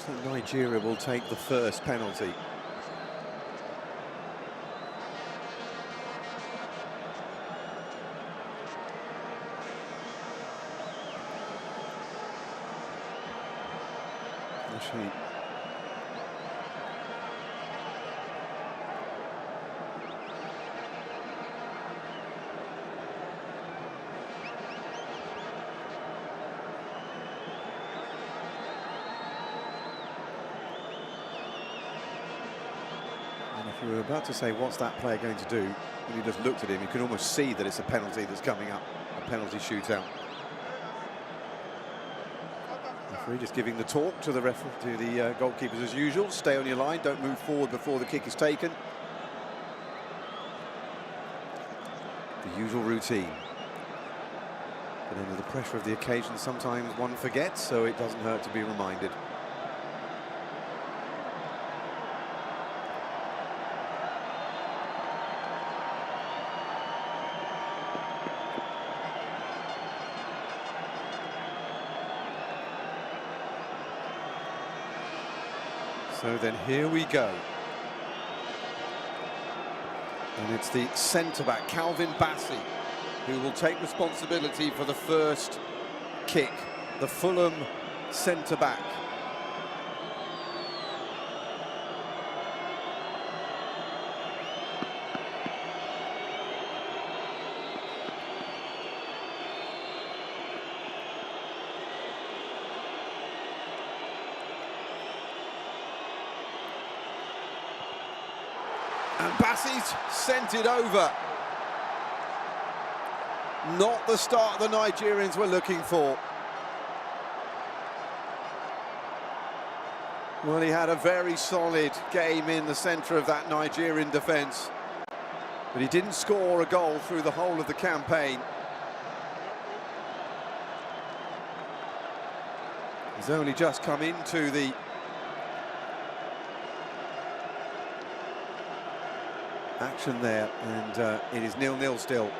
Looks like Nigeria will take the first penalty. Actually, and if you were about to say, what's that player going to do, when you just looked at him, you can almost see that it's a penalty that's coming up, a penalty shootout. Referee just giving the talk to the goalkeepers as usual. Stay on your line, don't move forward before the kick is taken. The usual routine. But under the pressure of the occasion, sometimes one forgets, so it doesn't hurt to be reminded. So then here we go. And it's the centre-back, Calvin Bassey, who will take responsibility for the first kick. The Fulham centre-back. And Bassey's sent it over. Not the start the Nigerians were looking for. Well, he had a very solid game in the centre of that Nigerian defence, but he didn't score a goal through the whole of the campaign. He's only just come into the action there, and it is 0-0 still.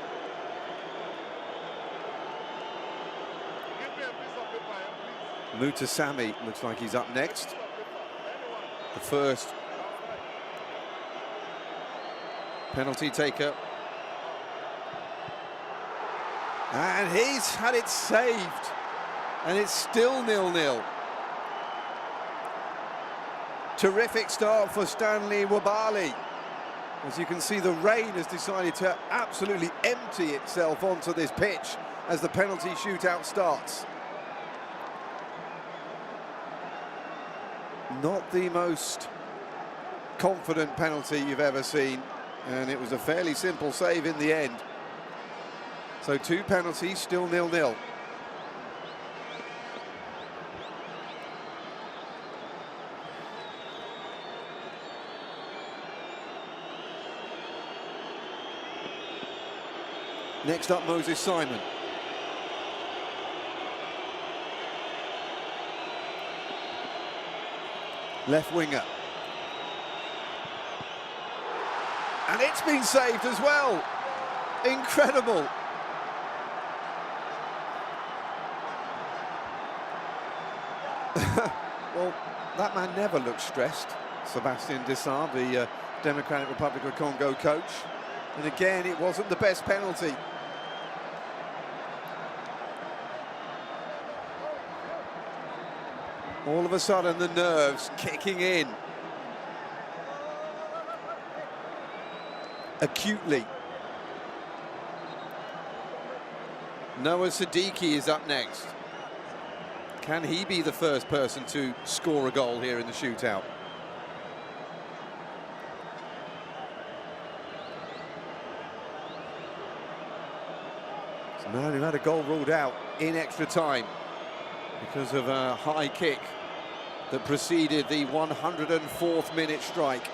Mutasami looks like he's up next. The first penalty taker. And he's had it saved. And it's still 0-0. Terrific start for Stanley Nwabali. As you can see, the rain has decided to absolutely empty itself onto this pitch as the penalty shootout starts. Not the most confident penalty you've ever seen, and it was a fairly simple save in the end. So 2 penalties, still 0-0. Next up, Moses Simon. Left winger. And it's been saved as well. Incredible. Well, that man never looked stressed. Sébastien Desailly, the Democratic Republic of Congo coach. And again, it wasn't the best penalty. All of a sudden, the nerves kicking in. Acutely. Noah Siddiqui is up next. Can he be the first person to score a goal here in the shootout? It's a man who had a goal ruled out in extra time because of a high kick that preceded the 104th minute strike.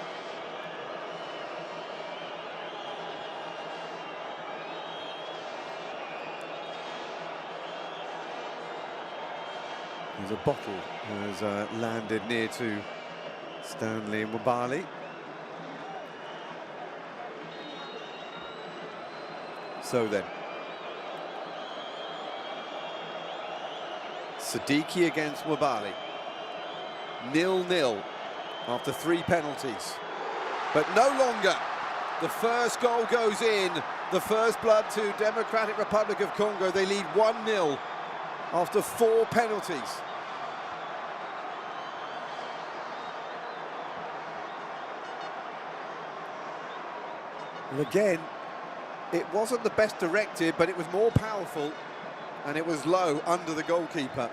There's a bottle has landed near to Stanley Nwabali. So then, Siddiqui against Nwabali. 0-0 after 3 penalties. But no longer. The first goal goes in, the first blood to Democratic Republic of Congo. They lead 1-0 after 4 penalties. And again, it wasn't the best directed, but it was more powerful, and it was low under the goalkeeper.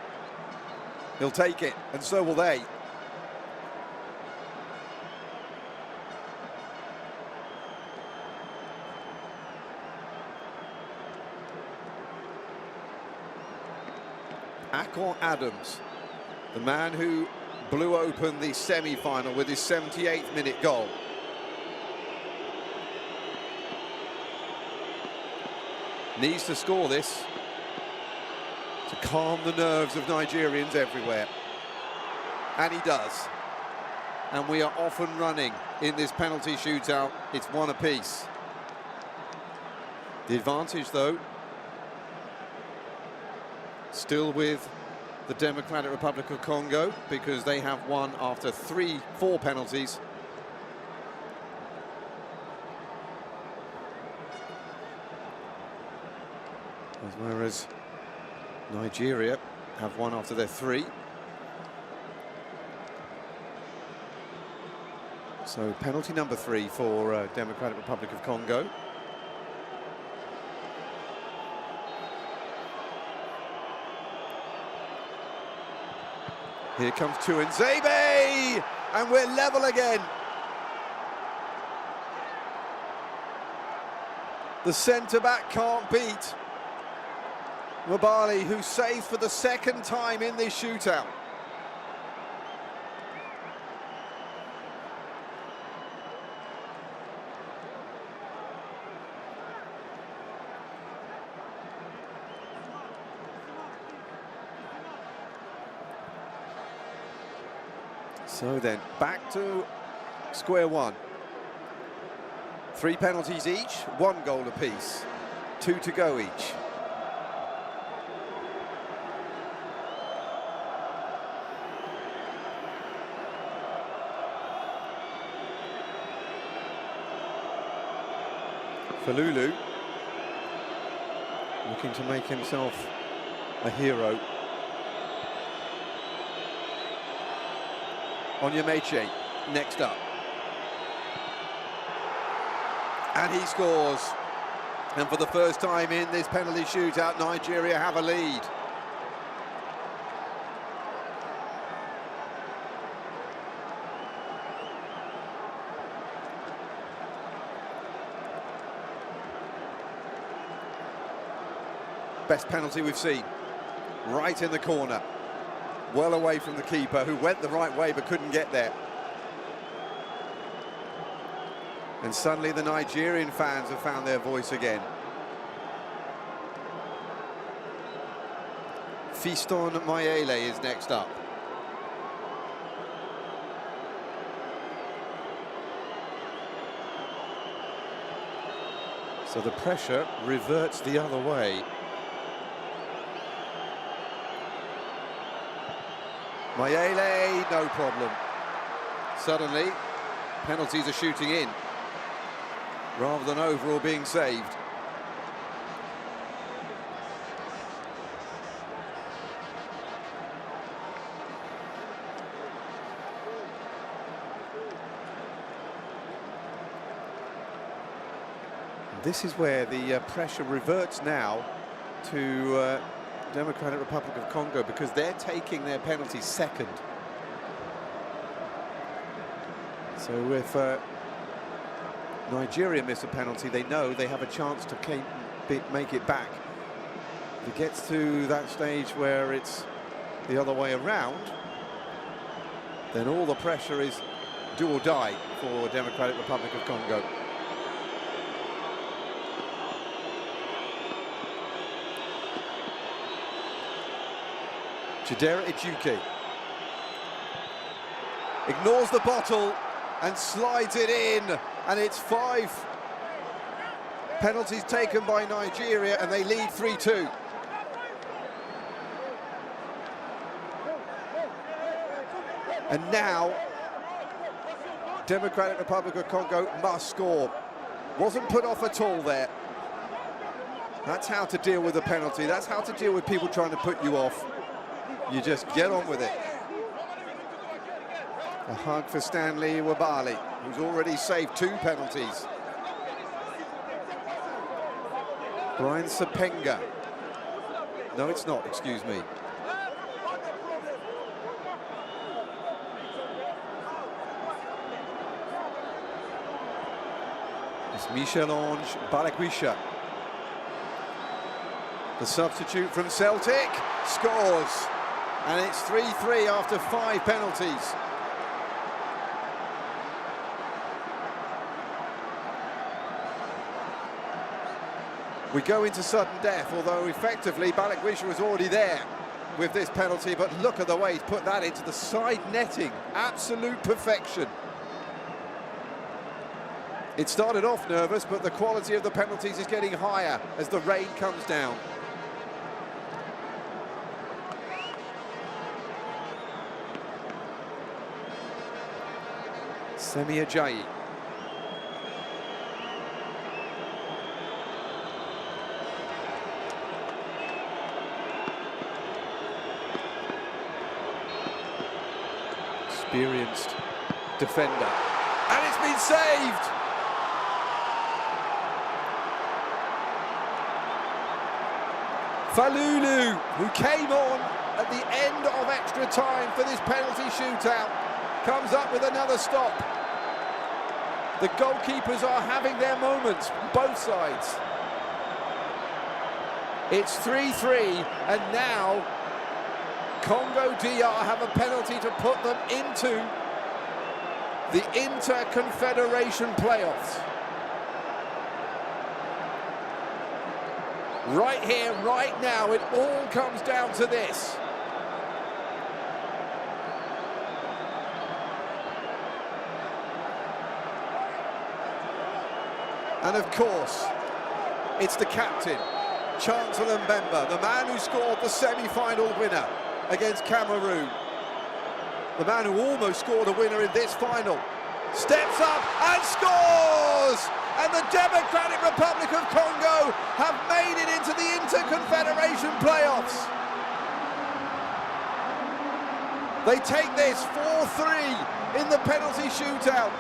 He'll take it, and so will they. Akon Adams, the man who blew open the semi-final with his 78th minute goal. Needs to score this to calm the nerves of Nigerians everywhere. And he does. And we are off and running in this penalty shootout. It's 1 apiece. The advantage, though, still with the Democratic Republic of Congo, because they have won after 4 penalties. Whereas Nigeria have won after their 3. So penalty number 3 for Democratic Republic of Congo. Here comes Tuanzebe, and we're level again. The centre-back can't beat Wabali, who saves for the 2nd time in this shootout. So then, back to square one. 3 penalties each, 1 goal apiece, 2 to go each. Falulu looking to make himself a hero. Onyemeche next up. And he scores. And for the first time in this penalty shootout, Nigeria have a lead. Best penalty we've seen. Right in the corner. Well away from the keeper, who went the right way but couldn't get there. And suddenly the Nigerian fans have found their voice again. Fiston Mayele is next up. So the pressure reverts the other way. Mayele, no problem. Suddenly, penalties are shooting in, rather than over or being saved. This is where the pressure reverts now to Democratic Republic of Congo, because they're taking their penalties second. So if Nigeria miss a penalty, they know they have a chance to make it back. If it gets to that stage where it's the other way around, then all the pressure is do or die for Democratic Republic of Congo. Chidera Ejuke ignores the bottle and slides it in, and it's 5 penalties taken by Nigeria, and they lead 3-2. And now, Democratic Republic of Congo must score. Wasn't put off at all there. That's how to deal with a penalty. That's how to deal with people trying to put you off. You just get on with it. A hug for Stanley Wabali, who's already saved 2 penalties. Brian Sapenga. No, it's not, excuse me. It's Michel-Ange Balakwisha. The substitute from Celtic scores. And it's 3-3 after 5 penalties. We go into sudden death, although effectively Balakwisha was already there with this penalty, but look at the way he's put that into the side netting. Absolute perfection. It started off nervous, but the quality of the penalties is getting higher as the rain comes down. Semi Ajayi. Experienced defender. And it's been saved! Falulu, who came on at the end of extra time for this penalty shootout, comes up with another stop. The goalkeepers are having their moments, both sides. It's 3-3, and now Congo DR have a penalty to put them into the Inter-Confederation playoffs. Right here, right now, it all comes down to this. And of course, it's the captain, Chancellor Mbemba, the man who scored the semi-final winner against Cameroon. The man who almost scored a winner in this final. Steps up and scores! And the Democratic Republic of Congo have made it into the Inter-Confederation playoffs. They take this 4-3 in the penalty shootout.